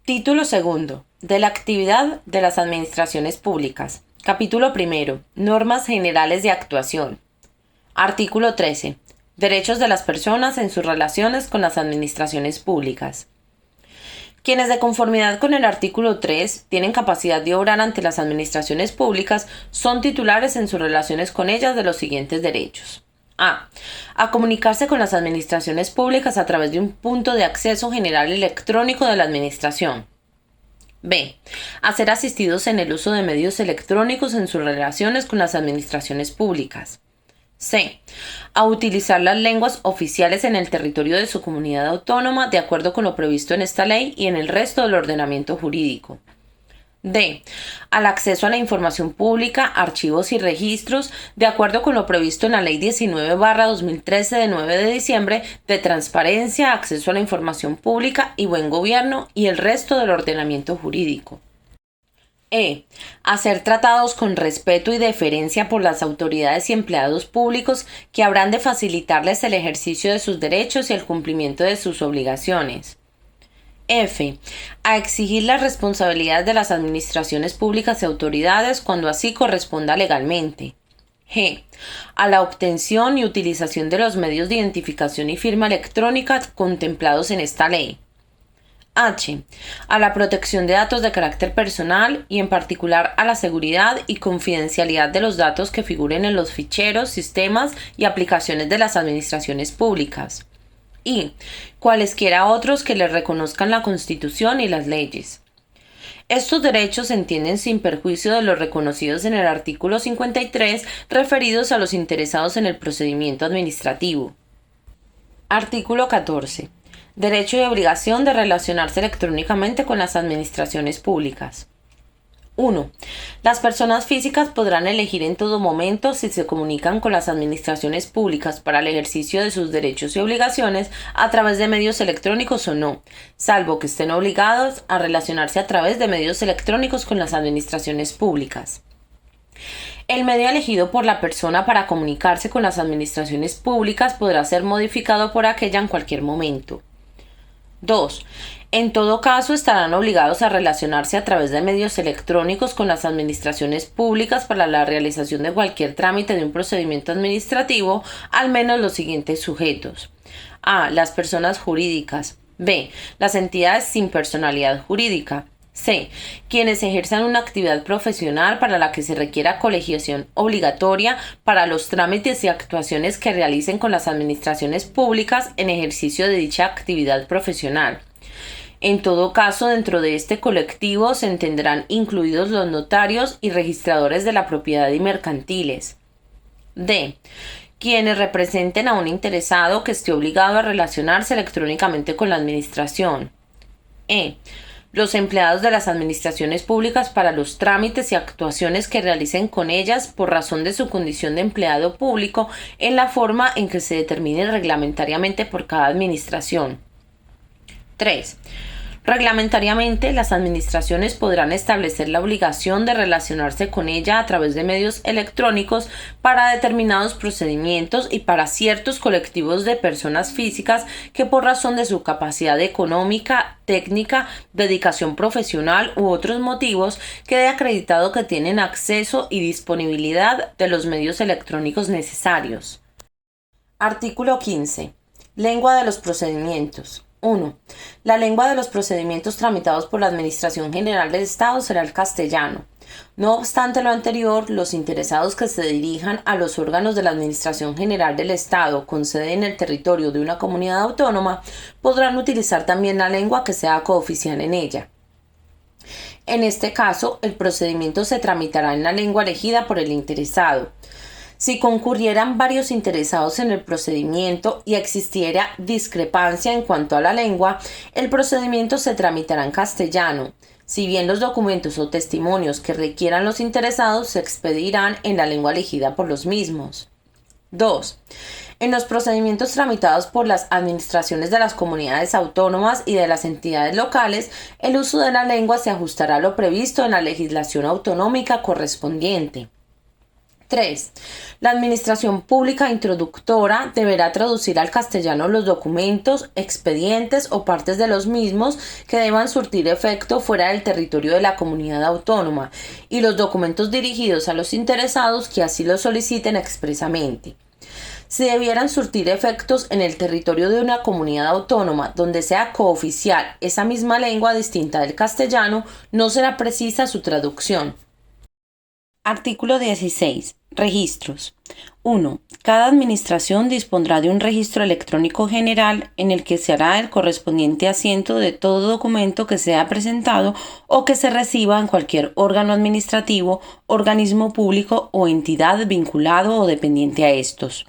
Título segundo. De la actividad de las administraciones públicas. Capítulo primero. Normas generales de actuación. Artículo 13. Derechos de las personas en sus relaciones con las administraciones públicas. Quienes, de conformidad con el artículo 3, tienen capacidad de obrar ante las administraciones públicas son titulares en sus relaciones con ellas de los siguientes derechos. A comunicarse con las administraciones públicas a través de un punto de acceso general electrónico de la administración. B. A ser asistidos en el uso de medios electrónicos en sus relaciones con las administraciones públicas. C. A utilizar las lenguas oficiales en el territorio de su comunidad autónoma de acuerdo con lo previsto en esta ley y en el resto del ordenamiento jurídico. D. Al acceso a la información pública, archivos y registros de acuerdo con lo previsto en la Ley 19/2013 de 9 de diciembre de transparencia, acceso a la información pública y buen gobierno y el resto del ordenamiento jurídico. E. A ser tratados con respeto y deferencia por las autoridades y empleados públicos que habrán de facilitarles el ejercicio de sus derechos y el cumplimiento de sus obligaciones. F. A exigir las responsabilidades de las administraciones públicas y autoridades cuando así corresponda legalmente. G. A la obtención y utilización de los medios de identificación y firma electrónica contemplados en esta ley. H. A la protección de datos de carácter personal y en particular a la seguridad y confidencialidad de los datos que figuren en los ficheros, sistemas y aplicaciones de las administraciones públicas. Y cualesquiera otros que les reconozcan la Constitución y las leyes. Estos derechos se entienden sin perjuicio de los reconocidos en el artículo 53 referidos a los interesados en el procedimiento administrativo. Artículo 14. Derecho y obligación de relacionarse electrónicamente con las administraciones públicas. 1. Las personas físicas podrán elegir en todo momento si se comunican con las administraciones públicas para el ejercicio de sus derechos y obligaciones a través de medios electrónicos o no, salvo que estén obligados a relacionarse a través de medios electrónicos con las administraciones públicas. El medio elegido por la persona para comunicarse con las administraciones públicas podrá ser modificado por aquella en cualquier momento. 2. En todo caso, estarán obligados a relacionarse a través de medios electrónicos con las administraciones públicas para la realización de cualquier trámite de un procedimiento administrativo, al menos los siguientes sujetos. A. Las personas jurídicas. B. Las entidades sin personalidad jurídica. C. Quienes ejerzan una actividad profesional para la que se requiera colegiación obligatoria para los trámites y actuaciones que realicen con las administraciones públicas en ejercicio de dicha actividad profesional. En todo caso, dentro de este colectivo se entenderán incluidos los notarios y registradores de la propiedad y mercantiles. D. Quienes representen a un interesado que esté obligado a relacionarse electrónicamente con la administración. E. Los empleados de las administraciones públicas para los trámites y actuaciones que realicen con ellas por razón de su condición de empleado público en la forma en que se determine reglamentariamente por cada administración. 3. Reglamentariamente, las administraciones podrán establecer la obligación de relacionarse con ella a través de medios electrónicos para determinados procedimientos y para ciertos colectivos de personas físicas que por razón de su capacidad económica, técnica, dedicación profesional u otros motivos quede acreditado que tienen acceso y disponibilidad de los medios electrónicos necesarios. Artículo 15. Lengua de los procedimientos. 1. La lengua de los procedimientos tramitados por la Administración General del Estado será el castellano. No obstante lo anterior, los interesados que se dirijan a los órganos de la Administración General del Estado con sede en el territorio de una comunidad autónoma podrán utilizar también la lengua que sea cooficial en ella. En este caso, el procedimiento se tramitará en la lengua elegida por el interesado. Si concurrieran varios interesados en el procedimiento y existiera discrepancia en cuanto a la lengua, el procedimiento se tramitará en castellano, si bien los documentos o testimonios que requieran los interesados se expedirán en la lengua elegida por los mismos. 2. En los procedimientos tramitados por las administraciones de las comunidades autónomas y de las entidades locales, el uso de la lengua se ajustará a lo previsto en la legislación autonómica correspondiente. 3. La administración pública introductora deberá traducir al castellano los documentos, expedientes o partes de los mismos que deban surtir efecto fuera del territorio de la comunidad autónoma y los documentos dirigidos a los interesados que así lo soliciten expresamente. Si debieran surtir efectos en el territorio de una comunidad autónoma donde sea cooficial esa misma lengua distinta del castellano, no será precisa su traducción. Artículo 16. Registros. 1. Cada administración dispondrá de un registro electrónico general en el que se hará el correspondiente asiento de todo documento que sea presentado o que se reciba en cualquier órgano administrativo, organismo público o entidad vinculado o dependiente a estos.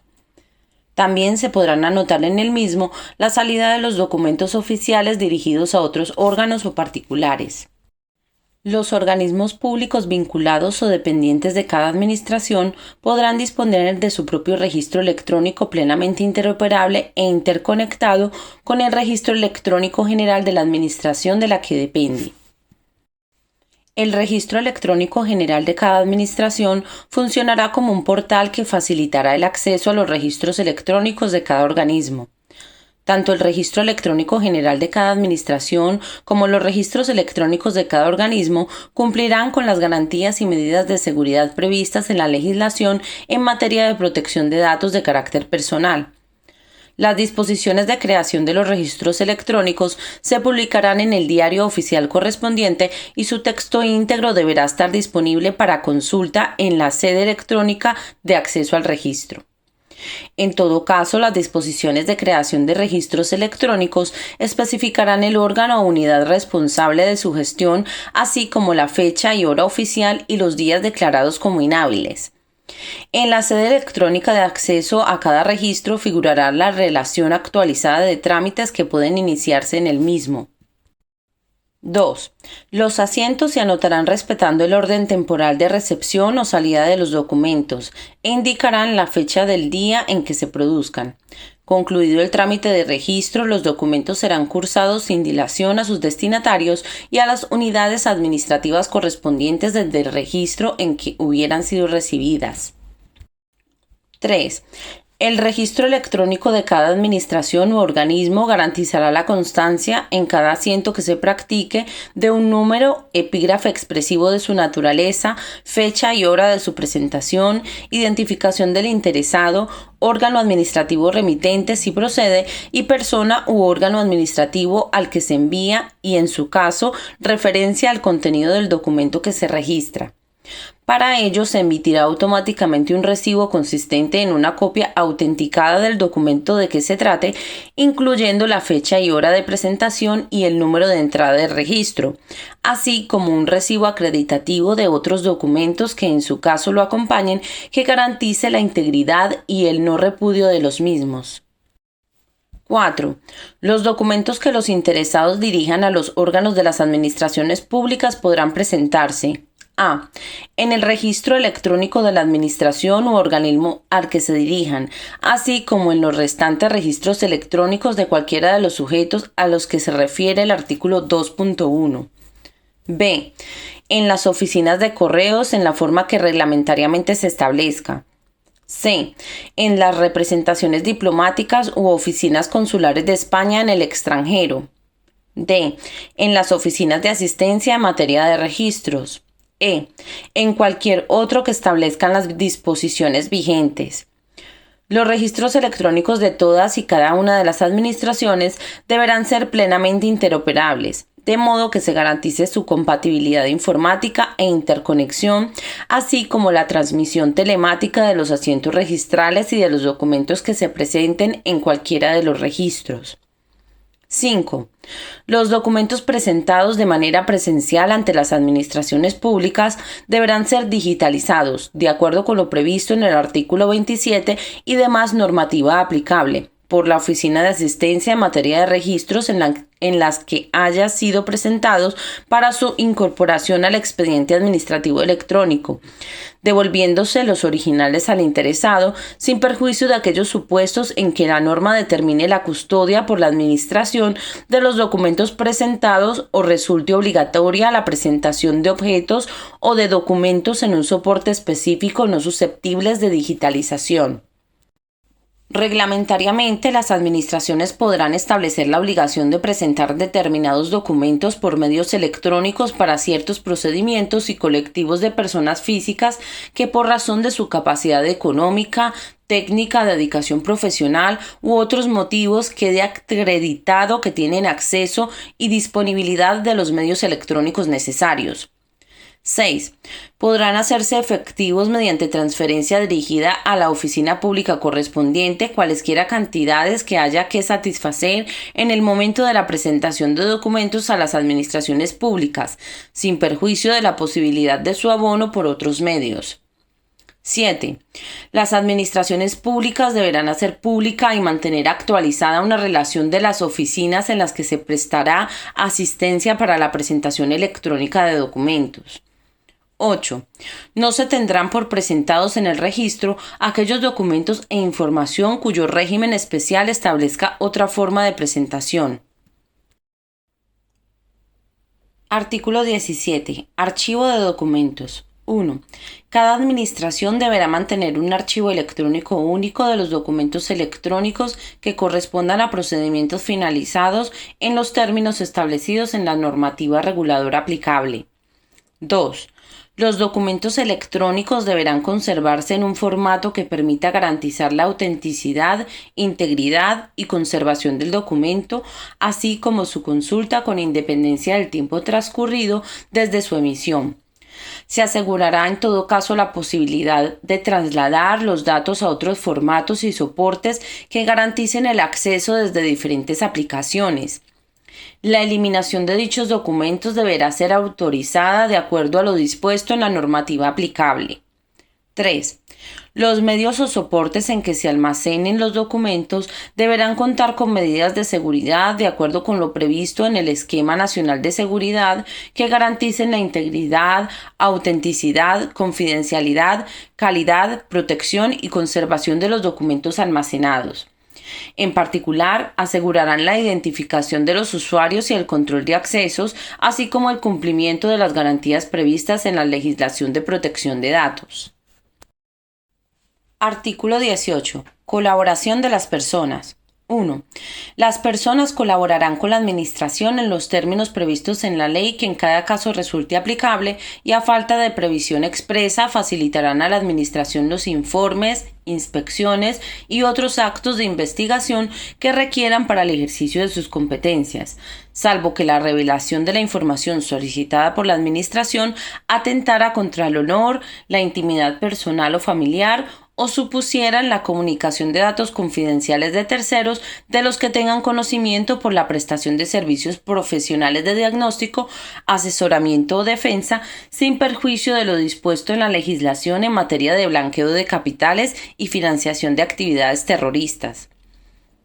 También se podrán anotar en el mismo la salida de los documentos oficiales dirigidos a otros órganos o particulares. Los organismos públicos vinculados o dependientes de cada administración podrán disponer de su propio registro electrónico plenamente interoperable e interconectado con el registro electrónico general de la administración de la que depende. El registro electrónico general de cada administración funcionará como un portal que facilitará el acceso a los registros electrónicos de cada organismo. Tanto el registro electrónico general de cada administración como los registros electrónicos de cada organismo cumplirán con las garantías y medidas de seguridad previstas en la legislación en materia de protección de datos de carácter personal. Las disposiciones de creación de los registros electrónicos se publicarán en el diario oficial correspondiente y su texto íntegro deberá estar disponible para consulta en la sede electrónica de acceso al registro. En todo caso, las disposiciones de creación de registros electrónicos especificarán el órgano o unidad responsable de su gestión, así como la fecha y hora oficial y los días declarados como inhábiles. En la sede electrónica de acceso a cada registro figurará la relación actualizada de trámites que pueden iniciarse en el mismo. 2. Los asientos se anotarán respetando el orden temporal de recepción o salida de los documentos e indicarán la fecha del día en que se produzcan. Concluido el trámite de registro, los documentos serán cursados sin dilación a sus destinatarios y a las unidades administrativas correspondientes desde el registro en que hubieran sido recibidas. 3. El registro electrónico de cada administración u organismo garantizará la constancia en cada asiento que se practique de un número, epígrafe expresivo de su naturaleza, fecha y hora de su presentación, identificación del interesado, órgano administrativo remitente si procede y persona u órgano administrativo al que se envía y, en su caso, referencia al contenido del documento que se registra. Para ello se emitirá automáticamente un recibo consistente en una copia autenticada del documento de que se trate, incluyendo la fecha y hora de presentación y el número de entrada del registro, así como un recibo acreditativo de otros documentos que en su caso lo acompañen, que garantice la integridad y el no repudio de los mismos. 4. Los documentos que los interesados dirijan a los órganos de las administraciones públicas podrán presentarse: A. En el registro electrónico de la administración u organismo al que se dirijan, así como en los restantes registros electrónicos de cualquiera de los sujetos a los que se refiere el artículo 2.1. B. En las oficinas de correos en la forma que reglamentariamente se establezca. C. En las representaciones diplomáticas u oficinas consulares de España en el extranjero. D. En las oficinas de asistencia en materia de registros. E. En cualquier otro que establezcan las disposiciones vigentes. Los registros electrónicos de todas y cada una de las administraciones deberán ser plenamente interoperables, de modo que se garantice su compatibilidad informática e interconexión, así como la transmisión telemática de los asientos registrales y de los documentos que se presenten en cualquiera de los registros. 5. Los documentos presentados de manera presencial ante las administraciones públicas deberán ser digitalizados, de acuerdo con lo previsto en el artículo 27 y demás normativa aplicable, por la Oficina de Asistencia en materia de registros en las que haya sido presentados para su incorporación al expediente administrativo electrónico, devolviéndose los originales al interesado sin perjuicio de aquellos supuestos en que la norma determine la custodia por la administración de los documentos presentados o resulte obligatoria la presentación de objetos o de documentos en un soporte específico no susceptibles de digitalización. Reglamentariamente, las administraciones podrán establecer la obligación de presentar determinados documentos por medios electrónicos para ciertos procedimientos y colectivos de personas físicas que por razón de su capacidad económica, técnica, dedicación profesional u otros motivos quede acreditado que tienen acceso y disponibilidad de los medios electrónicos necesarios. 6. Podrán hacerse efectivos mediante transferencia dirigida a la oficina pública correspondiente cualesquiera cantidades que haya que satisfacer en el momento de la presentación de documentos a las administraciones públicas, sin perjuicio de la posibilidad de su abono por otros medios. 7. Las administraciones públicas deberán hacer pública y mantener actualizada una relación de las oficinas en las que se prestará asistencia para la presentación electrónica de documentos. 8. No se tendrán por presentados en el registro aquellos documentos e información cuyo régimen especial establezca otra forma de presentación. Artículo 17. Archivo de documentos. 1. Cada administración deberá mantener un archivo electrónico único de los documentos electrónicos que correspondan a procedimientos finalizados en los términos establecidos en la normativa reguladora aplicable. 2. Los documentos electrónicos deberán conservarse en un formato que permita garantizar la autenticidad, integridad y conservación del documento, así como su consulta con independencia del tiempo transcurrido desde su emisión. Se asegurará en todo caso la posibilidad de trasladar los datos a otros formatos y soportes que garanticen el acceso desde diferentes aplicaciones. La eliminación de dichos documentos deberá ser autorizada de acuerdo a lo dispuesto en la normativa aplicable. 3. Los medios o soportes en que se almacenen los documentos deberán contar con medidas de seguridad de acuerdo con lo previsto en el Esquema Nacional de Seguridad que garanticen la integridad, autenticidad, confidencialidad, calidad, protección y conservación de los documentos almacenados. En particular, asegurarán la identificación de los usuarios y el control de accesos, así como el cumplimiento de las garantías previstas en la legislación de protección de datos. Artículo 18. Colaboración de las personas. 1. Las personas colaborarán con la Administración en los términos previstos en la ley que en cada caso resulte aplicable y a falta de previsión expresa facilitarán a la Administración los informes, inspecciones y otros actos de investigación que requieran para el ejercicio de sus competencias, salvo que la revelación de la información solicitada por la Administración atentara contra el honor, la intimidad personal o familiar o supusieran la comunicación de datos confidenciales de terceros de los que tengan conocimiento por la prestación de servicios profesionales de diagnóstico, asesoramiento o defensa, sin perjuicio de lo dispuesto en la legislación en materia de blanqueo de capitales y financiación de actividades terroristas.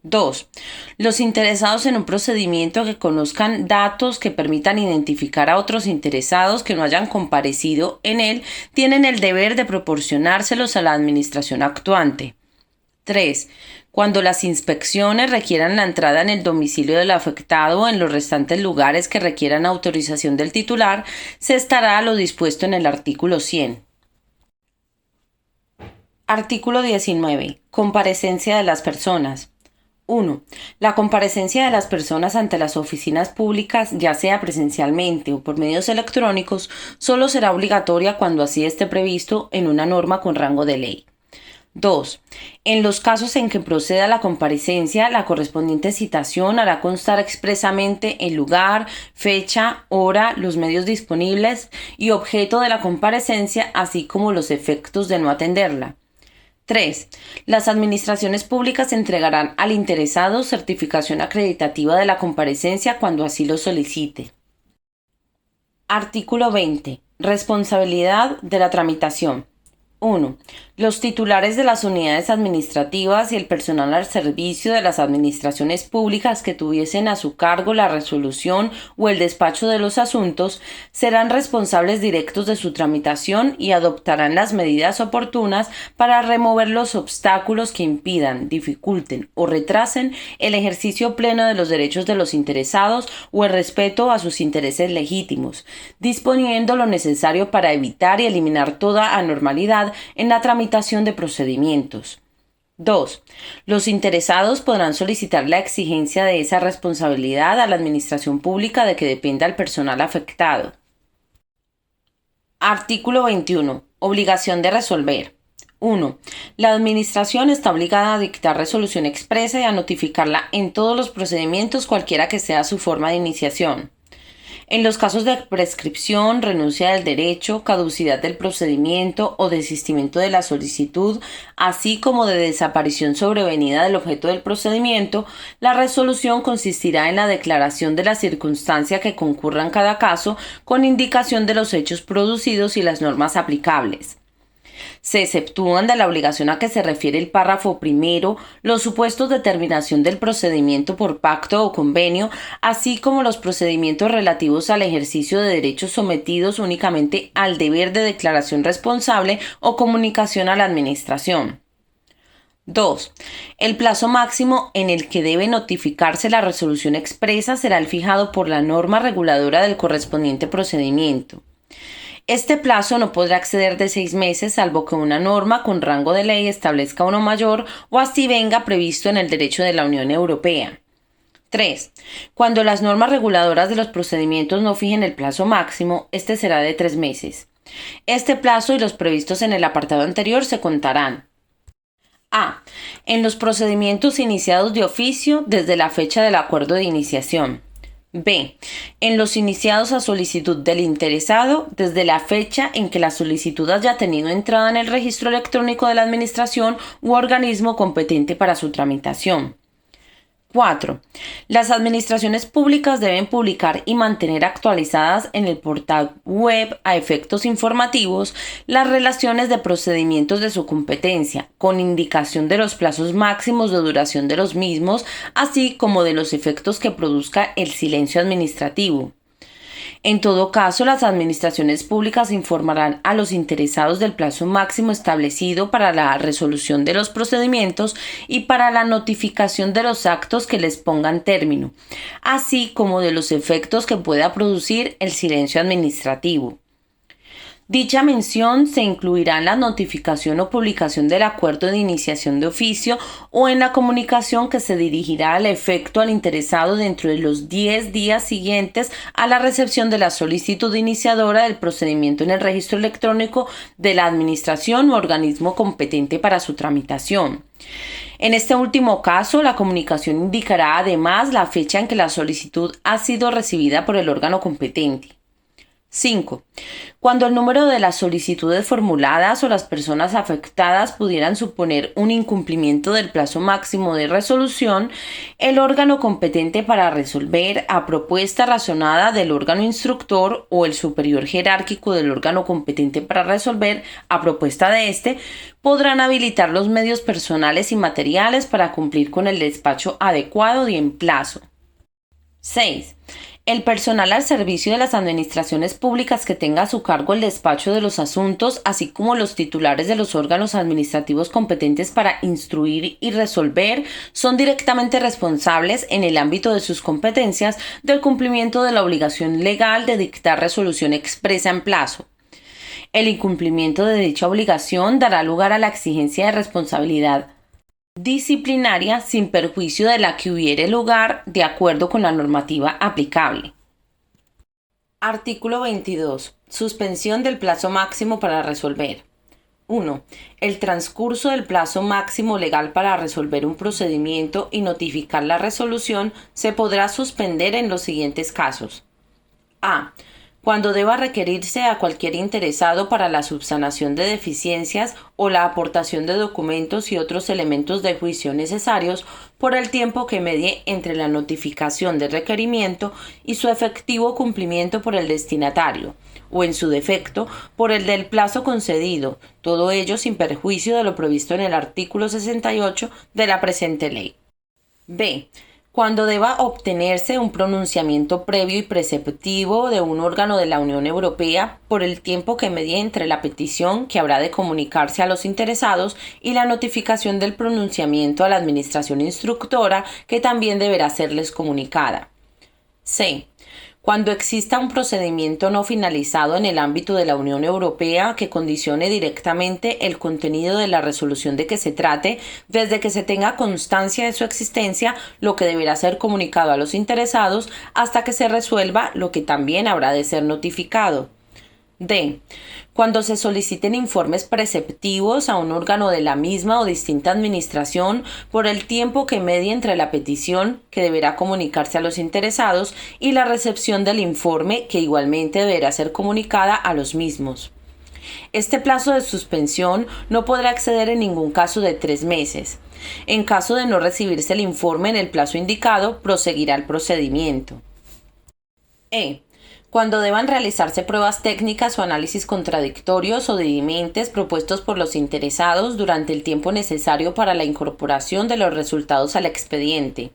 2. Los interesados en un procedimiento que conozcan datos que permitan identificar a otros interesados que no hayan comparecido en él tienen el deber de proporcionárselos a la administración actuante. 3. Cuando las inspecciones requieran la entrada en el domicilio del afectado o en los restantes lugares que requieran autorización del titular, se estará a lo dispuesto en el artículo 100. Artículo 19. Comparecencia de las personas. 1. La comparecencia de las personas ante las oficinas públicas, ya sea presencialmente o por medios electrónicos, solo será obligatoria cuando así esté previsto en una norma con rango de ley. 2. En los casos en que proceda la comparecencia, la correspondiente citación hará constar expresamente el lugar, fecha, hora, los medios disponibles y objeto de la comparecencia, así como los efectos de no atenderla. 3. Las administraciones públicas entregarán al interesado certificación acreditativa de la comparecencia cuando así lo solicite. Artículo 20. Responsabilidad de la tramitación. 1. Los titulares de las unidades administrativas y el personal al servicio de las administraciones públicas que tuviesen a su cargo la resolución o el despacho de los asuntos serán responsables directos de su tramitación y adoptarán las medidas oportunas para remover los obstáculos que impidan, dificulten o retrasen el ejercicio pleno de los derechos de los interesados o el respeto a sus intereses legítimos, disponiendo lo necesario para evitar y eliminar toda anormalidad en la tramitación de procedimientos. 2. Los interesados podrán solicitar la exigencia de esa responsabilidad a la administración pública de que dependa el personal afectado. Artículo 21. Obligación de resolver. 1. La Administración está obligada a dictar resolución expresa y a notificarla en todos los procedimientos cualquiera que sea su forma de iniciación. En los casos de prescripción, renuncia del derecho, caducidad del procedimiento o desistimiento de la solicitud, así como de desaparición sobrevenida del objeto del procedimiento, la resolución consistirá en la declaración de la circunstancia que concurra en cada caso, con indicación de los hechos producidos y las normas aplicables. Se exceptúan de la obligación a que se refiere el párrafo primero los supuestos de terminación del procedimiento por pacto o convenio, así como los procedimientos relativos al ejercicio de derechos sometidos únicamente al deber de declaración responsable o comunicación a la Administración. 2. El plazo máximo en el que debe notificarse la resolución expresa será el fijado por la norma reguladora del correspondiente procedimiento. Este plazo no podrá exceder de 6 meses salvo que una norma con rango de ley establezca uno mayor o así venga previsto en el derecho de la Unión Europea. 3. Cuando las normas reguladoras de los procedimientos no fijen el plazo máximo, este será de 3 meses. Este plazo y los previstos en el apartado anterior se contarán: A. En los procedimientos iniciados de oficio desde la fecha del acuerdo de iniciación. B. En los iniciados a solicitud del interesado desde la fecha en que la solicitud haya tenido entrada en el registro electrónico de la Administración u organismo competente para su tramitación. 4. Las administraciones públicas deben publicar y mantener actualizadas en el portal web a efectos informativos las relaciones de procedimientos de su competencia, con indicación de los plazos máximos de duración de los mismos, así como de los efectos que produzca el silencio administrativo. En todo caso, las administraciones públicas informarán a los interesados del plazo máximo establecido para la resolución de los procedimientos y para la notificación de los actos que les pongan término, así como de los efectos que pueda producir el silencio administrativo. Dicha mención se incluirá en la notificación o publicación del acuerdo de iniciación de oficio o en la comunicación que se dirigirá al efecto al interesado dentro de los 10 días siguientes a la recepción de la solicitud iniciadora del procedimiento en el registro electrónico de la Administración u organismo competente para su tramitación. En este último caso, la comunicación indicará además la fecha en que la solicitud ha sido recibida por el órgano competente. 5. Cuando el número de las solicitudes formuladas o las personas afectadas pudieran suponer un incumplimiento del plazo máximo de resolución, el órgano competente para resolver, a propuesta razonada del órgano instructor o el superior jerárquico del órgano competente para resolver, a propuesta de éste, podrán habilitar los medios personales y materiales para cumplir con el despacho adecuado y en plazo. 6. El personal al servicio de las administraciones públicas que tenga a su cargo el despacho de los asuntos, así como los titulares de los órganos administrativos competentes para instruir y resolver, son directamente responsables en el ámbito de sus competencias del cumplimiento de la obligación legal de dictar resolución expresa en plazo. El incumplimiento de dicha obligación dará lugar a la exigencia de responsabilidad disciplinaria sin perjuicio de la que hubiere lugar de acuerdo con la normativa aplicable. Artículo 22. Suspensión del plazo máximo para resolver. 1. El transcurso del plazo máximo legal para resolver un procedimiento y notificar la resolución se podrá suspender en los siguientes casos. A. cuando deba requerirse a cualquier interesado para la subsanación de deficiencias o la aportación de documentos y otros elementos de juicio necesarios por el tiempo que medie entre la notificación del requerimiento y su efectivo cumplimiento por el destinatario, o en su defecto, por el del plazo concedido, todo ello sin perjuicio de lo previsto en el artículo 68 de la presente ley. B. Cuando deba obtenerse un pronunciamiento previo y preceptivo de un órgano de la Unión Europea por el tiempo que medie entre la petición que habrá de comunicarse a los interesados y la notificación del pronunciamiento a la Administración Instructora, que también deberá serles comunicada. C. Cuando exista un procedimiento no finalizado en el ámbito de la Unión Europea que condicione directamente el contenido de la resolución de que se trate, desde que se tenga constancia de su existencia, lo que deberá ser comunicado a los interesados hasta que se resuelva, lo que también habrá de ser notificado. D. Cuando se soliciten informes preceptivos a un órgano de la misma o distinta administración por el tiempo que medie entre la petición que deberá comunicarse a los interesados y la recepción del informe que igualmente deberá ser comunicada a los mismos. Este plazo de suspensión no podrá exceder en ningún caso de 3 meses. En caso de no recibirse el informe en el plazo indicado, proseguirá el procedimiento. E. Cuando deban realizarse pruebas técnicas o análisis contradictorios o dirimentes propuestos por los interesados durante el tiempo necesario para la incorporación de los resultados al expediente.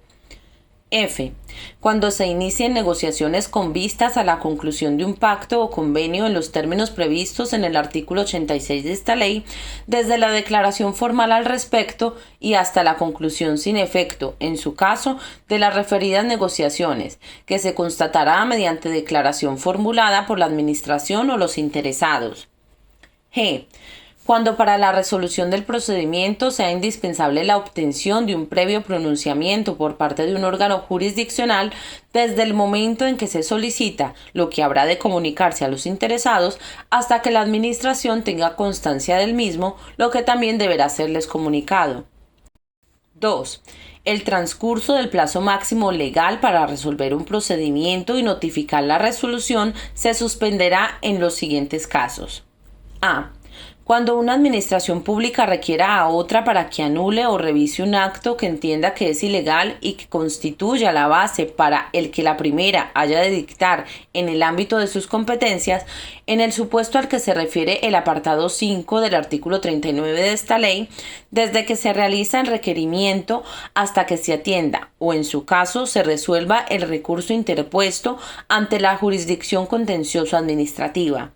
F. Cuando se inicien negociaciones con vistas a la conclusión de un pacto o convenio en los términos previstos en el artículo 86 de esta ley, desde la declaración formal al respecto y hasta la conclusión sin efecto, en su caso, de las referidas negociaciones, que se constatará mediante declaración formulada por la Administración o los interesados. G. Cuando para la resolución del procedimiento sea indispensable la obtención de un previo pronunciamiento por parte de un órgano jurisdiccional desde el momento en que se solicita, lo que habrá de comunicarse a los interesados hasta que la Administración tenga constancia del mismo, lo que también deberá serles comunicado. 2. El transcurso del plazo máximo legal para resolver un procedimiento y notificar la resolución se suspenderá en los siguientes casos. A. Cuando una administración pública requiera a otra para que anule o revise un acto que entienda que es ilegal y que constituya la base para el que la primera haya de dictar en el ámbito de sus competencias, en el supuesto al que se refiere el apartado 5 del artículo 39 de esta ley, desde que se realiza el requerimiento hasta que se atienda o en su caso se resuelva el recurso interpuesto ante la jurisdicción contencioso administrativa.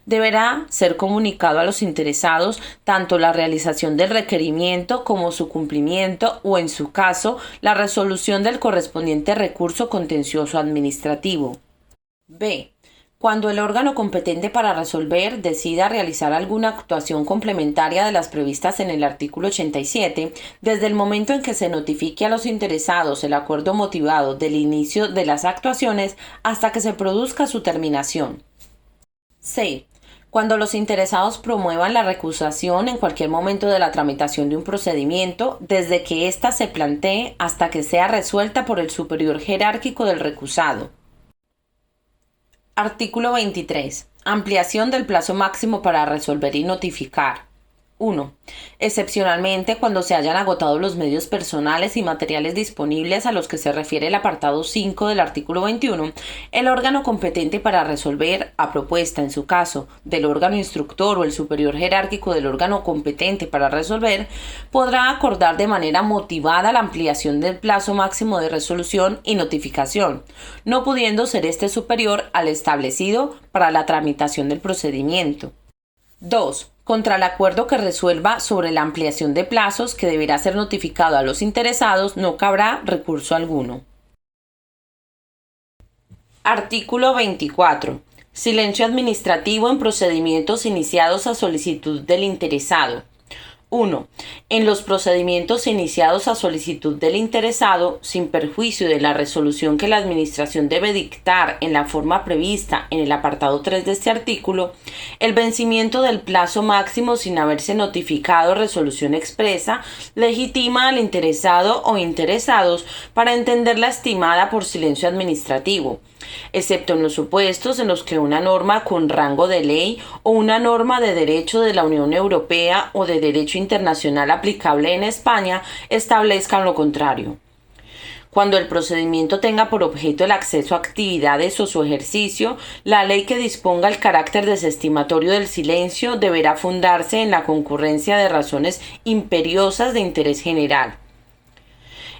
Deberá ser comunicado a los interesados tanto la realización del requerimiento como su cumplimiento o, en su caso, la resolución del correspondiente recurso contencioso administrativo. B. Cuando el órgano competente para resolver decida realizar alguna actuación complementaria de las previstas en el artículo 87, desde el momento en que se notifique a los interesados el acuerdo motivado del inicio de las actuaciones hasta que se produzca su terminación. C. Cuando los interesados promuevan la recusación en cualquier momento de la tramitación de un procedimiento, desde que ésta se plantee hasta que sea resuelta por el superior jerárquico del recusado. Artículo 23. Ampliación del plazo máximo para resolver y notificar. 1. Excepcionalmente, cuando se hayan agotado los medios personales y materiales disponibles a los que se refiere el apartado 5 del artículo 21, el órgano competente para resolver, a propuesta, en su caso, del órgano instructor o el superior jerárquico del órgano competente para resolver, podrá acordar de manera motivada la ampliación del plazo máximo de resolución y notificación, no pudiendo ser este superior al establecido para la tramitación del procedimiento. 2. Contra el acuerdo que resuelva sobre la ampliación de plazos que deberá ser notificado a los interesados, no cabrá recurso alguno. Artículo 24. Silencio administrativo en procedimientos iniciados a solicitud del interesado. 1. En los procedimientos iniciados a solicitud del interesado, sin perjuicio de la resolución que la Administración debe dictar en la forma prevista en el apartado 3 de este artículo, el vencimiento del plazo máximo sin haberse notificado resolución expresa legitima al interesado o interesados para entender la estimada por silencio administrativo, excepto en los supuestos en los que una norma con rango de ley o una norma de derecho de la Unión Europea o de derecho internacional aplicable en España establezcan lo contrario. Cuando el procedimiento tenga por objeto el acceso a actividades o su ejercicio, la ley que disponga el carácter desestimatorio del silencio deberá fundarse en la concurrencia de razones imperiosas de interés general.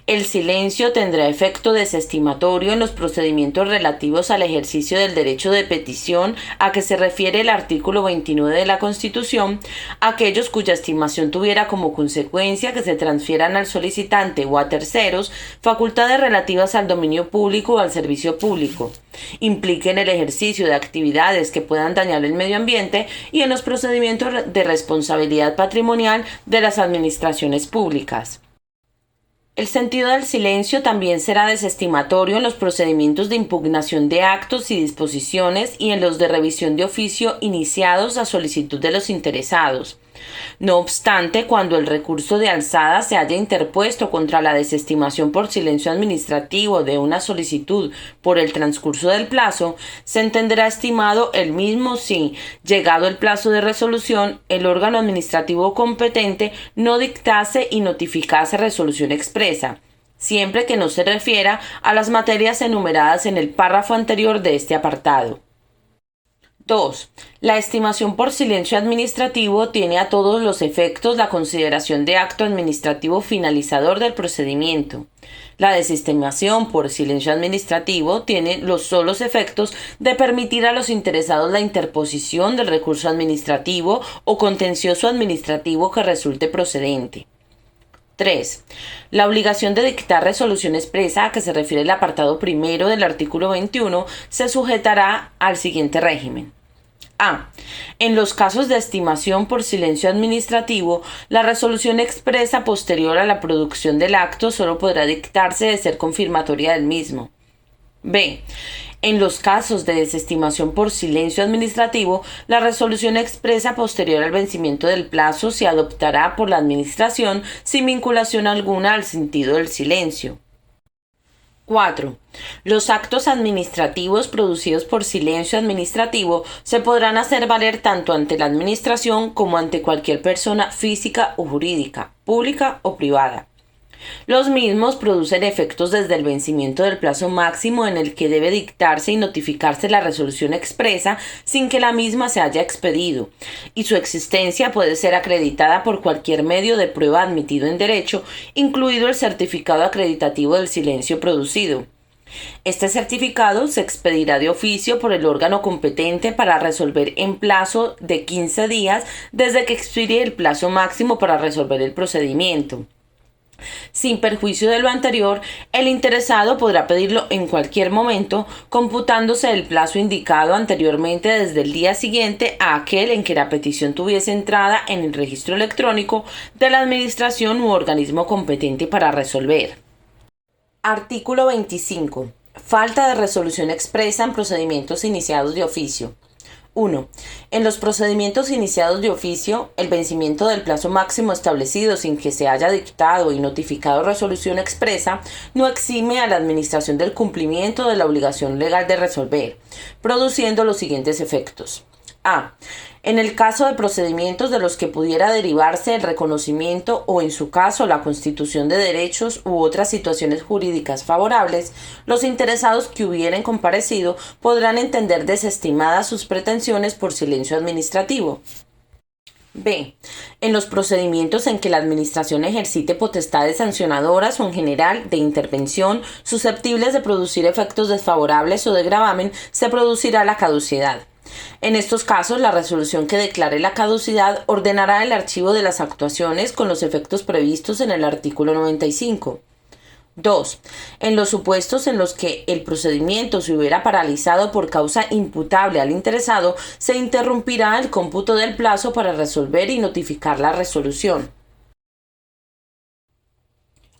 El silencio tendrá efecto desestimatorio en los procedimientos relativos al ejercicio del derecho de petición a que se refiere el artículo 29 de la Constitución, aquellos cuya estimación tuviera como consecuencia que se transfieran al solicitante o a terceros facultades relativas al dominio público o al servicio público, impliquen el ejercicio de actividades que puedan dañar el medio ambiente y en los procedimientos de responsabilidad patrimonial de las administraciones públicas. El sentido del silencio también será desestimatorio en los procedimientos de impugnación de actos y disposiciones y en los de revisión de oficio iniciados a solicitud de los interesados. No obstante, cuando el recurso de alzada se haya interpuesto contra la desestimación por silencio administrativo de una solicitud por el transcurso del plazo, se entenderá estimado el mismo si, llegado el plazo de resolución, el órgano administrativo competente no dictase y notificase resolución expresa, siempre que no se refiera a las materias enumeradas en el párrafo anterior de este apartado. 2. La estimación por silencio administrativo tiene a todos los efectos la consideración de acto administrativo finalizador del procedimiento. La desestimación por silencio administrativo tiene los solos efectos de permitir a los interesados la interposición del recurso administrativo o contencioso administrativo que resulte procedente. 3. La obligación de dictar resolución expresa a que se refiere el apartado primero del artículo 21 se sujetará al siguiente régimen. A. En los casos de estimación por silencio administrativo, la resolución expresa posterior a la producción del acto solo podrá dictarse de ser confirmatoria del mismo. B. En los casos de desestimación por silencio administrativo, la resolución expresa posterior al vencimiento del plazo se adoptará por la Administración sin vinculación alguna al sentido del silencio. 4. Los actos administrativos producidos por silencio administrativo se podrán hacer valer tanto ante la Administración como ante cualquier persona física o jurídica, pública o privada. Los mismos producen efectos desde el vencimiento del plazo máximo en el que debe dictarse y notificarse la resolución expresa sin que la misma se haya expedido, y su existencia puede ser acreditada por cualquier medio de prueba admitido en derecho, incluido el certificado acreditativo del silencio producido. Este certificado se expedirá de oficio por el órgano competente para resolver en plazo de 15 días desde que expire el plazo máximo para resolver el procedimiento. Sin perjuicio de lo anterior, el interesado podrá pedirlo en cualquier momento, computándose el plazo indicado anteriormente desde el día siguiente a aquel en que la petición tuviese entrada en el registro electrónico de la Administración u organismo competente para resolver. Artículo 25. Falta de resolución expresa en procedimientos iniciados de oficio. 1. En los procedimientos iniciados de oficio, el vencimiento del plazo máximo establecido sin que se haya dictado y notificado resolución expresa no exime a la Administración del cumplimiento de la obligación legal de resolver, produciendo los siguientes efectos. A. En el caso de procedimientos de los que pudiera derivarse el reconocimiento o, en su caso, la constitución de derechos u otras situaciones jurídicas favorables, los interesados que hubieren comparecido podrán entender desestimadas sus pretensiones por silencio administrativo. B. En los procedimientos en que la Administración ejercite potestades sancionadoras o en general de intervención susceptibles de producir efectos desfavorables o de gravamen, se producirá la caducidad. En estos casos, la resolución que declare la caducidad ordenará el archivo de las actuaciones con los efectos previstos en el artículo 95. 2. En los supuestos en los que el procedimiento se hubiera paralizado por causa imputable al interesado, se interrumpirá el cómputo del plazo para resolver y notificar la resolución.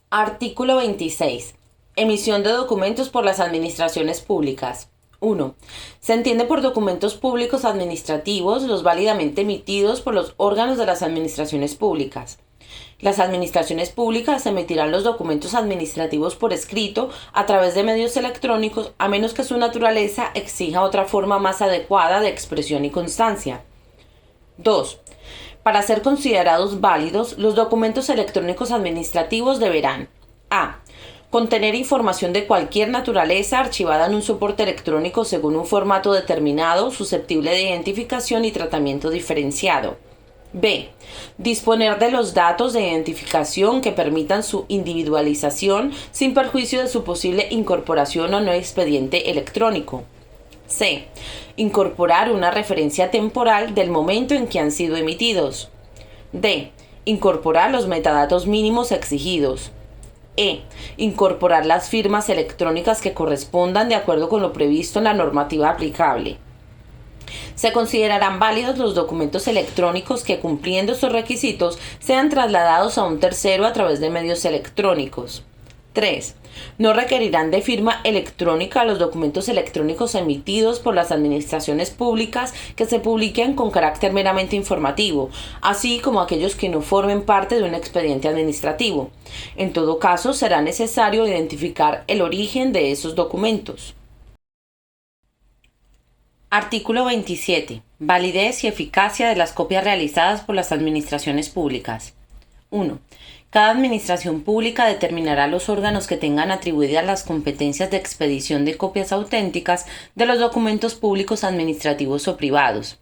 Artículo 26. Emisión de documentos por las administraciones públicas. 1. Se entiende por documentos públicos administrativos los válidamente emitidos por los órganos de las administraciones públicas. Las administraciones públicas emitirán los documentos administrativos por escrito a través de medios electrónicos, a menos que su naturaleza exija otra forma más adecuada de expresión y constancia. 2. Para ser considerados válidos, los documentos electrónicos administrativos deberán: a. Contener información de cualquier naturaleza archivada en un soporte electrónico según un formato determinado, susceptible de identificación y tratamiento diferenciado. B. Disponer de los datos de identificación que permitan su individualización sin perjuicio de su posible incorporación a un expediente electrónico. C. Incorporar una referencia temporal del momento en que han sido emitidos. D. Incorporar los metadatos mínimos exigidos. E. Incorporar las firmas electrónicas que correspondan de acuerdo con lo previsto en la normativa aplicable. Se considerarán válidos los documentos electrónicos que, cumpliendo estos requisitos, sean trasladados a un tercero a través de medios electrónicos. 3. No requerirán de firma electrónica los documentos electrónicos emitidos por las administraciones públicas que se publiquen con carácter meramente informativo, así como aquellos que no formen parte de un expediente administrativo. En todo caso, será necesario identificar el origen de esos documentos. Artículo 27. Validez y eficacia de las copias realizadas por las administraciones públicas. 1. Cada administración pública determinará los órganos que tengan atribuidas las competencias de expedición de copias auténticas de los documentos públicos administrativos o privados.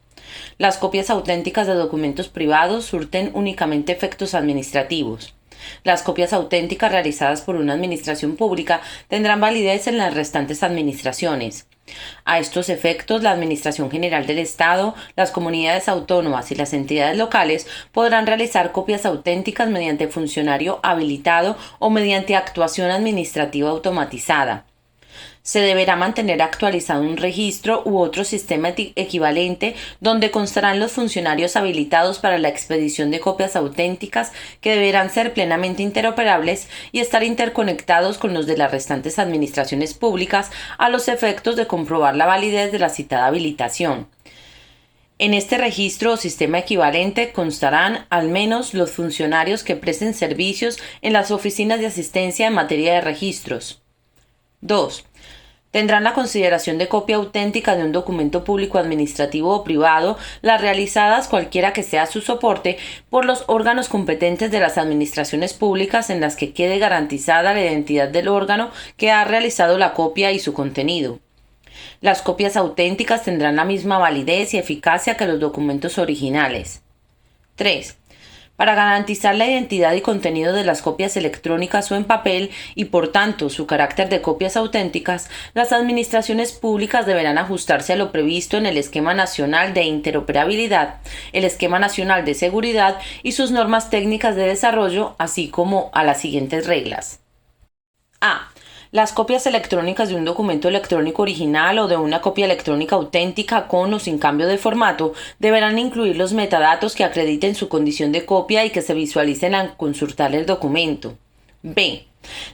Las copias auténticas de documentos privados surten únicamente efectos administrativos. Las copias auténticas realizadas por una administración pública tendrán validez en las restantes administraciones. A estos efectos, la Administración General del Estado, las comunidades autónomas y las entidades locales podrán realizar copias auténticas mediante funcionario habilitado o mediante actuación administrativa automatizada. Se deberá mantener actualizado un registro u otro sistema equivalente donde constarán los funcionarios habilitados para la expedición de copias auténticas, que deberán ser plenamente interoperables y estar interconectados con los de las restantes administraciones públicas a los efectos de comprobar la validez de la citada habilitación. En este registro o sistema equivalente constarán al menos los funcionarios que presten servicios en las oficinas de asistencia en materia de registros. 2. Tendrán la consideración de copia auténtica de un documento público administrativo o privado las realizadas, cualquiera que sea su soporte, por los órganos competentes de las administraciones públicas en las que quede garantizada la identidad del órgano que ha realizado la copia y su contenido. Las copias auténticas tendrán la misma validez y eficacia que los documentos originales. 3. Para garantizar la identidad y contenido de las copias electrónicas o en papel y por tanto su carácter de copias auténticas, las administraciones públicas deberán ajustarse a lo previsto en el Esquema Nacional de Interoperabilidad, el Esquema Nacional de Seguridad y sus normas técnicas de desarrollo, así como a las siguientes reglas. A. Las copias electrónicas de un documento electrónico original o de una copia electrónica auténtica con o sin cambio de formato deberán incluir los metadatos que acrediten su condición de copia y que se visualicen al consultar el documento. B.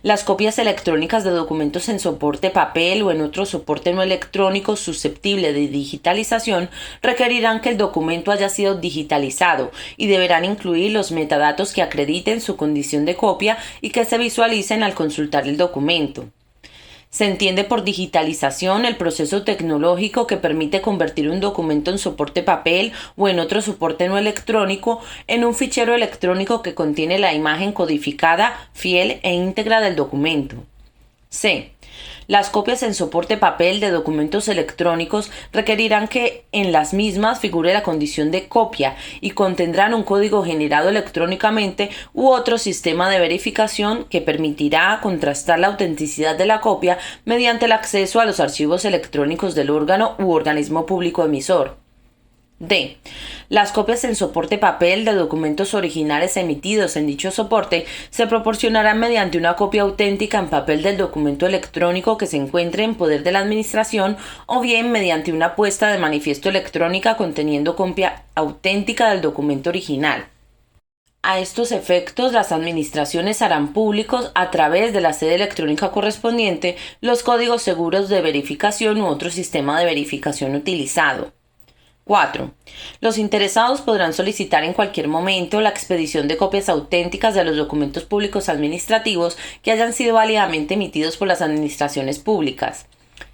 Las copias electrónicas de documentos en soporte papel o en otro soporte no electrónico susceptible de digitalización requerirán que el documento haya sido digitalizado y deberán incluir los metadatos que acrediten su condición de copia y que se visualicen al consultar el documento. Se entiende por digitalización el proceso tecnológico que permite convertir un documento en soporte papel o en otro soporte no electrónico en un fichero electrónico que contiene la imagen codificada, fiel e íntegra del documento. C. Las copias en soporte papel de documentos electrónicos requerirán que en las mismas figure la condición de copia y contendrán un código generado electrónicamente u otro sistema de verificación que permitirá contrastar la autenticidad de la copia mediante el acceso a los archivos electrónicos del órgano u organismo público emisor. D. Las copias en soporte papel de documentos originales emitidos en dicho soporte se proporcionarán mediante una copia auténtica en papel del documento electrónico que se encuentre en poder de la Administración o bien mediante una puesta de manifiesto electrónica conteniendo copia auténtica del documento original. A estos efectos, las administraciones harán públicos a través de la sede electrónica correspondiente los códigos seguros de verificación u otro sistema de verificación utilizado. 4. Los interesados podrán solicitar en cualquier momento la expedición de copias auténticas de los documentos públicos administrativos que hayan sido válidamente emitidos por las administraciones públicas.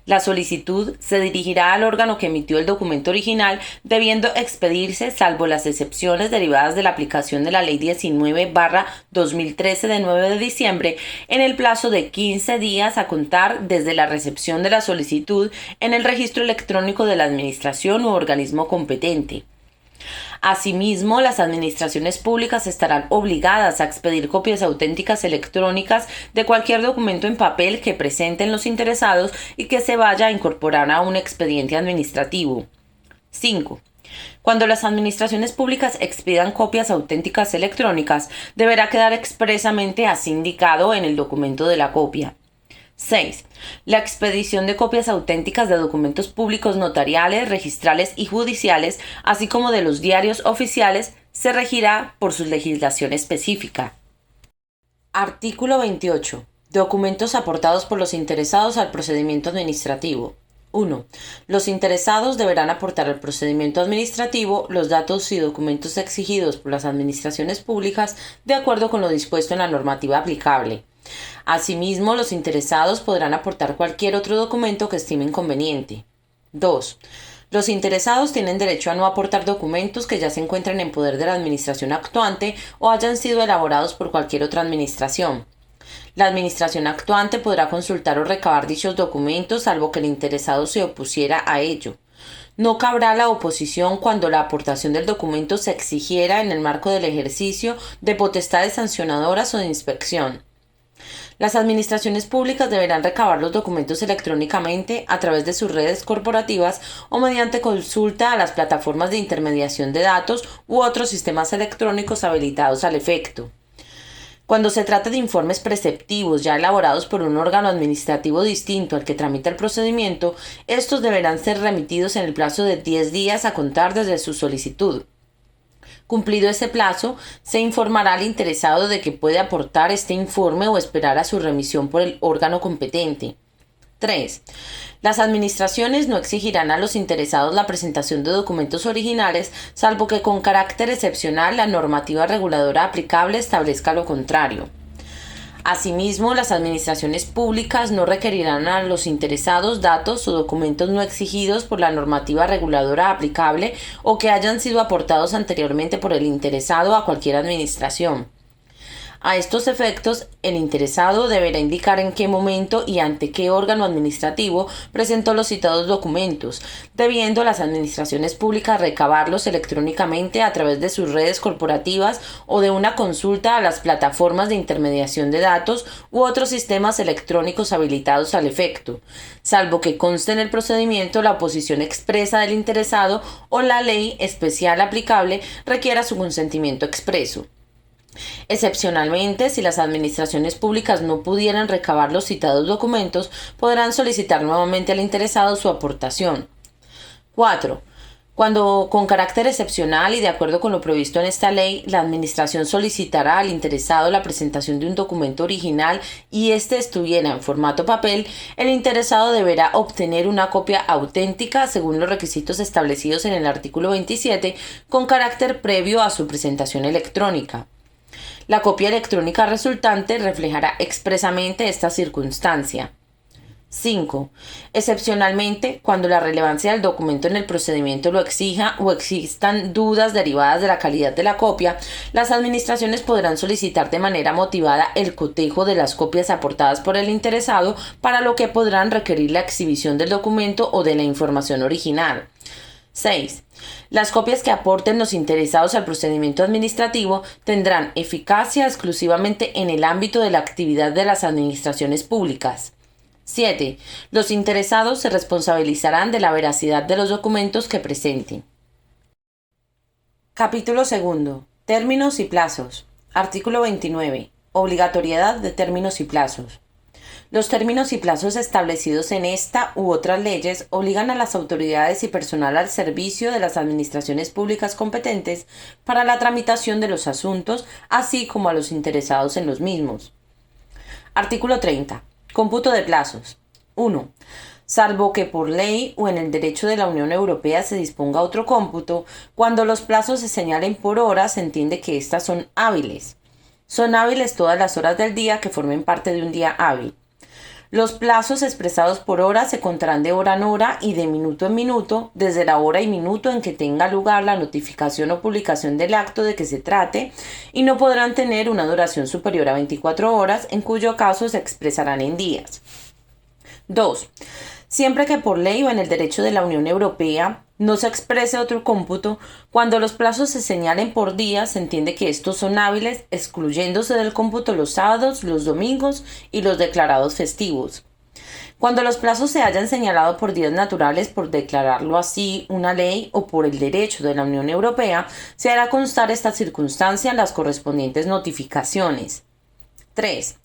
La solicitud se dirigirá al órgano que emitió el documento original, debiendo expedirse, salvo las excepciones derivadas de la aplicación de la Ley 19/2013 de 9 de diciembre, en el plazo de 15 días a contar desde la recepción de la solicitud en el registro electrónico de la Administración u organismo competente. Asimismo, las administraciones públicas estarán obligadas a expedir copias auténticas electrónicas de cualquier documento en papel que presenten los interesados y que se vaya a incorporar a un expediente administrativo. 5. Cuando las administraciones públicas expidan copias auténticas electrónicas, deberá quedar expresamente así indicado en el documento de la copia. 6. La expedición de copias auténticas de documentos públicos notariales, registrales y judiciales, así como de los diarios oficiales, se regirá por su legislación específica. Artículo 28. Documentos aportados por los interesados al procedimiento administrativo. 1. Los interesados deberán aportar al procedimiento administrativo los datos y documentos exigidos por las administraciones públicas de acuerdo con lo dispuesto en la normativa aplicable. Asimismo, los interesados podrán aportar cualquier otro documento que estimen conveniente. 2. Los interesados tienen derecho a no aportar documentos que ya se encuentren en poder de la administración actuante o hayan sido elaborados por cualquier otra administración. La administración actuante podrá consultar o recabar dichos documentos salvo que el interesado se opusiera a ello. No cabrá la oposición cuando la aportación del documento se exigiera en el marco del ejercicio de potestades sancionadoras o de inspección. Las administraciones públicas deberán recabar los documentos electrónicamente a través de sus redes corporativas o mediante consulta a las plataformas de intermediación de datos u otros sistemas electrónicos habilitados al efecto. Cuando se trata de informes preceptivos ya elaborados por un órgano administrativo distinto al que tramita el procedimiento, estos deberán ser remitidos en el plazo de 10 días a contar desde su solicitud. Cumplido ese plazo, se informará al interesado de que puede aportar este informe o esperar a su remisión por el órgano competente. 3. Las administraciones no exigirán a los interesados la presentación de documentos originales, salvo que con carácter excepcional la normativa reguladora aplicable establezca lo contrario. Asimismo, las administraciones públicas no requerirán a los interesados datos o documentos no exigidos por la normativa reguladora aplicable o que hayan sido aportados anteriormente por el interesado a cualquier administración. A estos efectos, el interesado deberá indicar en qué momento y ante qué órgano administrativo presentó los citados documentos, debiendo las administraciones públicas recabarlos electrónicamente a través de sus redes corporativas o de una consulta a las plataformas de intermediación de datos u otros sistemas electrónicos habilitados al efecto, salvo que conste en el procedimiento la oposición expresa del interesado o la ley especial aplicable requiera su consentimiento expreso. Excepcionalmente, si las administraciones públicas no pudieran recabar los citados documentos, podrán solicitar nuevamente al interesado su aportación. 4. Cuando, con carácter excepcional y de acuerdo con lo previsto en esta ley, la Administración solicitará al interesado la presentación de un documento original y éste estuviera en formato papel, el interesado deberá obtener una copia auténtica según los requisitos establecidos en el artículo 27, con carácter previo a su presentación electrónica. La copia electrónica resultante reflejará expresamente esta circunstancia. 5. Excepcionalmente, cuando la relevancia del documento en el procedimiento lo exija o existan dudas derivadas de la calidad de la copia, las administraciones podrán solicitar de manera motivada el cotejo de las copias aportadas por el interesado, para lo que podrán requerir la exhibición del documento o de la información original. 6. Las copias que aporten los interesados al procedimiento administrativo tendrán eficacia exclusivamente en el ámbito de la actividad de las administraciones públicas. 7. Los interesados se responsabilizarán de la veracidad de los documentos que presenten. Capítulo 2. Términos y plazos. Artículo 29. Obligatoriedad de términos y plazos. Los términos y plazos establecidos en esta u otras leyes obligan a las autoridades y personal al servicio de las administraciones públicas competentes para la tramitación de los asuntos, así como a los interesados en los mismos. Artículo 30. Cómputo de plazos. 1. salvo que por ley o en el derecho de la Unión Europea se disponga otro cómputo. Cuando los plazos se señalen por horas, se entiende que éstas son hábiles. Son hábiles todas las horas del día que formen parte de un día hábil. Los plazos expresados por hora se contarán de hora en hora y de minuto en minuto, desde la hora y minuto en que tenga lugar la notificación o publicación del acto de que se trate, y no podrán tener una duración superior a 24 horas, en cuyo caso se expresarán en días. 2. Siempre que por ley o en el derecho de la Unión Europea no se exprese otro cómputo, cuando los plazos se señalen por días, se entiende que estos son hábiles, excluyéndose del cómputo los sábados, los domingos y los declarados festivos. Cuando los plazos se hayan señalado por días naturales, por declararlo así una ley o por el derecho de la Unión Europea, se hará constar esta circunstancia en las correspondientes notificaciones. 3.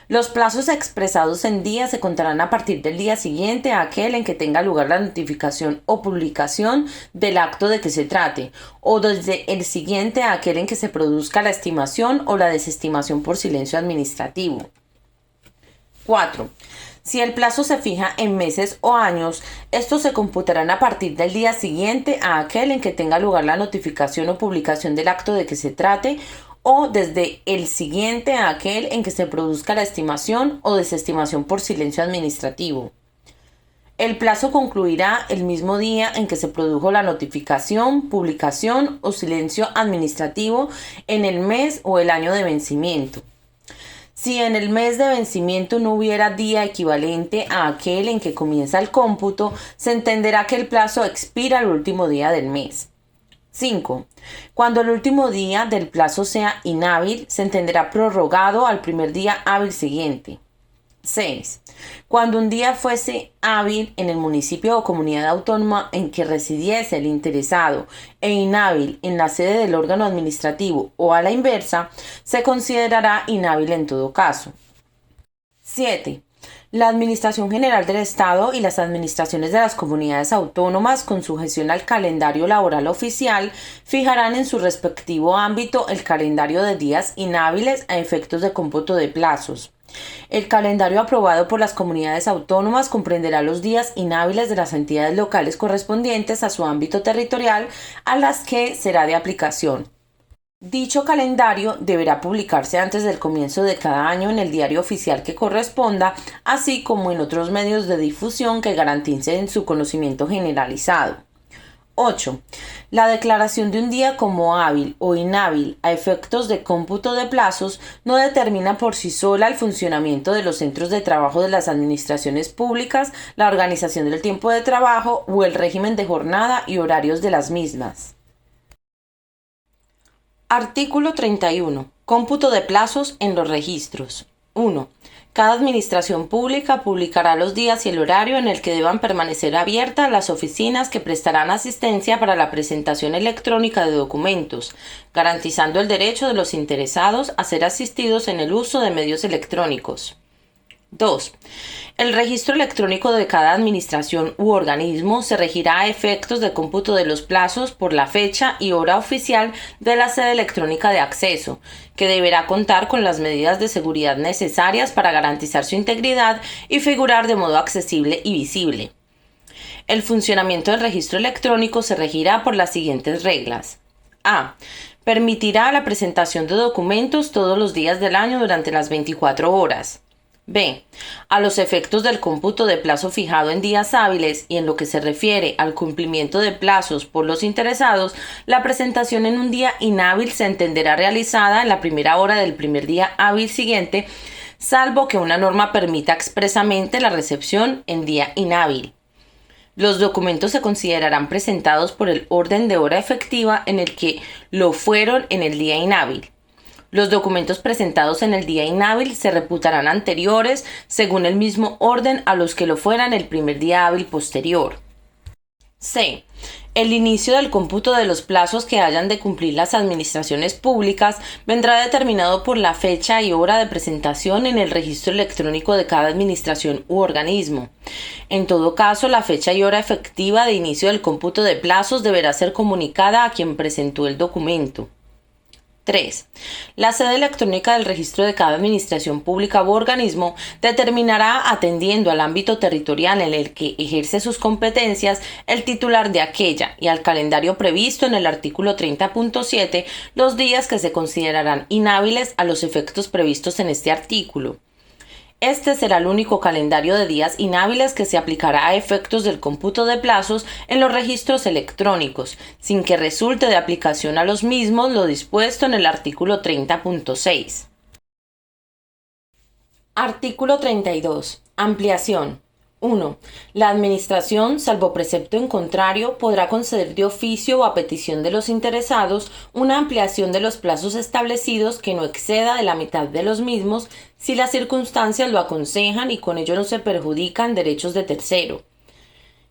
Los plazos expresados en días se contarán a partir del día siguiente a aquel en que tenga lugar la notificación o publicación del acto de que se trate, o desde el siguiente a aquel en que se produzca la estimación o la desestimación por silencio administrativo. 4. Si el plazo se fija en meses o años, estos se computarán a partir del día siguiente a aquel en que tenga lugar la notificación o publicación del acto de que se trate, o desde el siguiente a aquel en que se produzca la estimación o desestimación por silencio administrativo. El plazo concluirá el mismo día en que se produjo la notificación, publicación o silencio administrativo en el mes o el año de vencimiento. Si en el mes de vencimiento no hubiera día equivalente a aquel en que comienza el cómputo, se entenderá que el plazo expira el último día del mes. 5. Cuando el último día del plazo sea inhábil, se entenderá prorrogado al primer día hábil siguiente. 6. Cuando un día fuese hábil en el municipio o comunidad autónoma en que residiese el interesado e inhábil en la sede del órgano administrativo o a la inversa, se considerará inhábil en todo caso. 7. La Administración General del Estado y las administraciones de las comunidades autónomas, con sujeción al calendario laboral oficial, fijarán en su respectivo ámbito el calendario de días inhábiles a efectos de cómputo de plazos. El calendario aprobado por las comunidades autónomas comprenderá los días inhábiles de las entidades locales correspondientes a su ámbito territorial a las que será de aplicación. Dicho calendario deberá publicarse antes del comienzo de cada año en el diario oficial que corresponda, así como en otros medios de difusión que garanticen su conocimiento generalizado. 8. La declaración de un día como hábil o inhábil a efectos de cómputo de plazos no determina por sí sola el funcionamiento de los centros de trabajo de las administraciones públicas, la organización del tiempo de trabajo o el régimen de jornada y horarios de las mismas. Artículo 31. Cómputo de plazos en los registros. 1. Cada administración pública publicará los días y el horario en el que deban permanecer abiertas las oficinas que prestarán asistencia para la presentación electrónica de documentos, garantizando el derecho de los interesados a ser asistidos en el uso de medios electrónicos. 2. El registro electrónico de cada administración u organismo se regirá a efectos de cómputo de los plazos por la fecha y hora oficial de la sede electrónica de acceso, que deberá contar con las medidas de seguridad necesarias para garantizar su integridad y figurar de modo accesible y visible. El funcionamiento del registro electrónico se regirá por las siguientes reglas. A. Permitirá la presentación de documentos todos los días del año durante las 24 horas. B. A los efectos del cómputo de plazo fijado en días hábiles y en lo que se refiere al cumplimiento de plazos por los interesados, la presentación en un día inhábil se entenderá realizada en la primera hora del primer día hábil siguiente, salvo que una norma permita expresamente la recepción en día inhábil. Los documentos se considerarán presentados por el orden de hora efectiva en el que lo fueron en el día inhábil. Los documentos presentados en el día inhábil se reputarán anteriores según el mismo orden a los que lo fueran el primer día hábil posterior. C. El inicio del cómputo de los plazos que hayan de cumplir las administraciones públicas vendrá determinado por la fecha y hora de presentación en el registro electrónico de cada administración u organismo. En todo caso, la fecha y hora efectiva de inicio del cómputo de plazos deberá ser comunicada a quien presentó el documento. 3. La sede electrónica del registro de cada administración pública u organismo determinará, atendiendo al ámbito territorial en el que ejerce sus competencias, el titular de aquella y al calendario previsto en el artículo 30.7, los días que se considerarán inhábiles a los efectos previstos en este artículo. Este será el único calendario de días inhábiles que se aplicará a efectos del cómputo de plazos en los registros electrónicos, sin que resulte de aplicación a los mismos lo dispuesto en el artículo 30.6. Artículo 32. Ampliación. 1. La Administración, salvo precepto en contrario, podrá conceder de oficio o a petición de los interesados una ampliación de los plazos establecidos que no exceda de la mitad de los mismos si las circunstancias lo aconsejan y con ello no se perjudican derechos de tercero.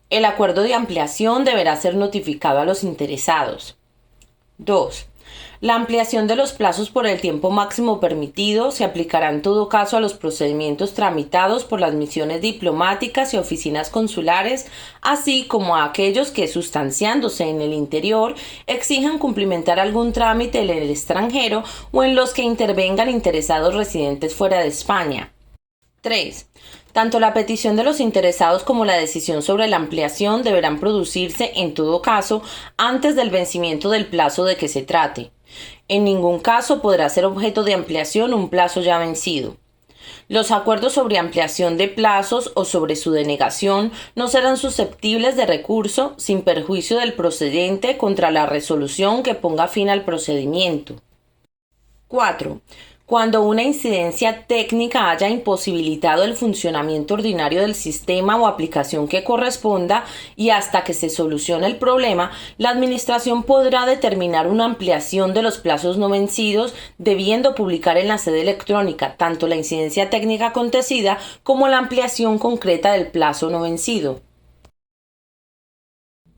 El acuerdo de ampliación deberá ser notificado a los interesados. 2. La ampliación de los plazos por el tiempo máximo permitido se aplicará en todo caso a los procedimientos tramitados por las misiones diplomáticas y oficinas consulares, así como a aquellos que, sustanciándose en el interior, exijan cumplimentar algún trámite en el extranjero o en los que intervengan interesados residentes fuera de España. 3. Tanto la petición de los interesados como la decisión sobre la ampliación deberán producirse, en todo caso, antes del vencimiento del plazo de que se trate. En ningún caso podrá ser objeto de ampliación un plazo ya vencido. Los acuerdos sobre ampliación de plazos o sobre su denegación no serán susceptibles de recurso sin perjuicio del procedente contra la resolución que ponga fin al procedimiento. 4. Cuando una incidencia técnica haya imposibilitado el funcionamiento ordinario del sistema o aplicación que corresponda y hasta que se solucione el problema, la Administración podrá determinar una ampliación de los plazos no vencidos, debiendo publicar en la sede electrónica tanto la incidencia técnica acontecida como la ampliación concreta del plazo no vencido.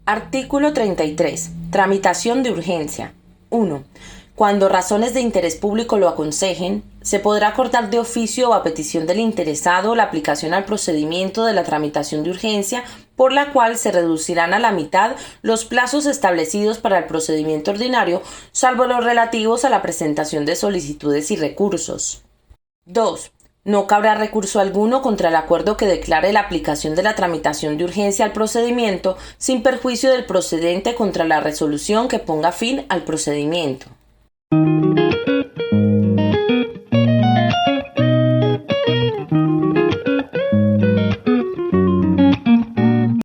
Artículo 33. Tramitación de urgencia. 1. Cuando razones de interés público lo aconsejen, se podrá acordar de oficio o a petición del interesado la aplicación al procedimiento de la tramitación de urgencia, por la cual se reducirán a la mitad los plazos establecidos para el procedimiento ordinario, salvo los relativos a la presentación de solicitudes y recursos. 2. No cabrá recurso alguno contra el acuerdo que declare la aplicación de la tramitación de urgencia al procedimiento, sin perjuicio del procedente contra la resolución que ponga fin al procedimiento.